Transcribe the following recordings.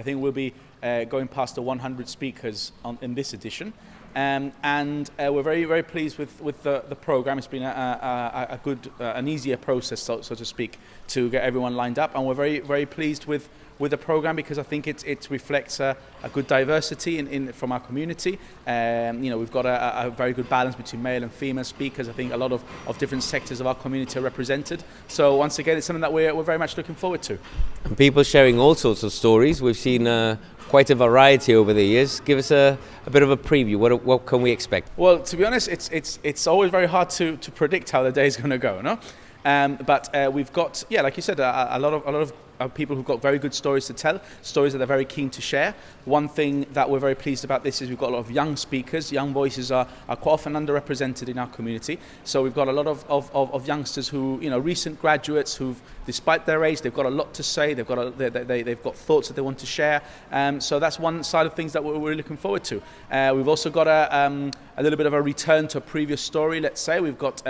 I think we'll be going past the 100 speakers in this edition. And we're very, very pleased with the program. It's been a good, an easier process, so to speak, to get everyone lined up. And we're very, very pleased with the program because I think it reflects a good diversity from our community. We've got a very good balance between male and female speakers. I think a lot of different sectors of our community are represented. So once again, it's something that we're very much looking forward to. And people sharing all sorts of stories. We've seen quite a variety over the years. Give us a bit of a preview. What can we expect? Well, to be honest, it's always very hard to predict how the day is going to go, no? But we've got, like you said, a lot of people who've got very good stories to tell, stories that they're very keen to share. One thing that we're very pleased about this is we've got a lot of young speakers. Young voices are quite often underrepresented in our community. So we've got a lot of youngsters who, recent graduates who've, despite their age, they've got a lot to say. They've got thoughts that they want to share. So that's one side of things that we're looking forward to. We've also got a little bit of a return to a previous story, let's say. We've got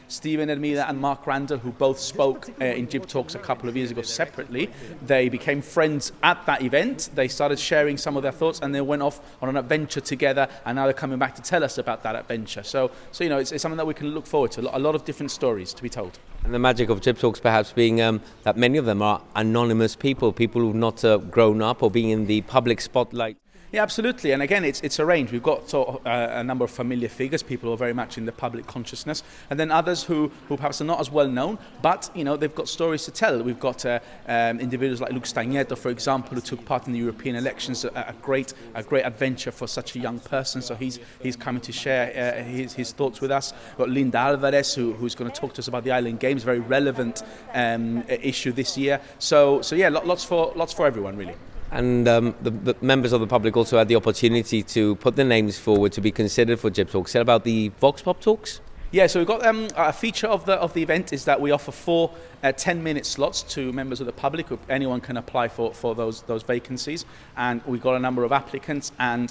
Stephen Edmila and Mark Randall, who both spoke in GibTalks a couple of years ago separately. They became friends at that event. They started sharing some of their thoughts and they went off on an adventure together, and now they're coming back to tell us about that adventure. So it's something that we can look forward to, a lot of different stories to be told. And the magic of GibTalks perhaps being that many of them are anonymous people who've not grown up or being in the public spotlight. Yeah, absolutely. And again, it's a range. We've got a number of familiar figures, people who are very much in the public consciousness, and then others who perhaps are not as well known, but they've got stories to tell. We've got individuals like Luke Stagneto, for example, who took part in the European elections, a great adventure for such a young person. So he's coming to share his thoughts with us. We've got Linda Alvarez, who's going to talk to us about the Island Games, very relevant issue this year. So yeah, lots for everyone, really. And the members of the public also had the opportunity to put their names forward to be considered for GibTalks. Say about the Vox Pop Talks? Yeah, so we've got a feature of the event is that we offer 4 10-minute slots to members of the public. Anyone can apply for those vacancies, and we've got a number of applicants, and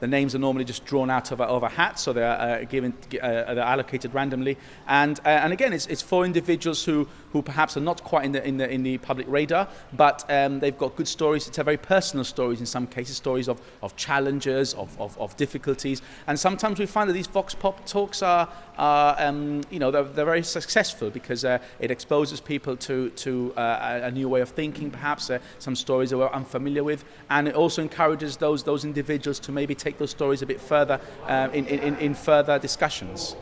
the names are normally just drawn out of a hat, so they're they're allocated randomly. And again, it's for individuals who perhaps are not quite in the public radar, but they've got good stories to tell, very personal stories in some cases, stories of challenges, of difficulties, and sometimes we find that these Vox Pop Talks are they're very successful because it exposes people to a new way of thinking, perhaps some stories that we're unfamiliar with, and it also encourages those individuals to maybe take those stories a bit further in further discussions.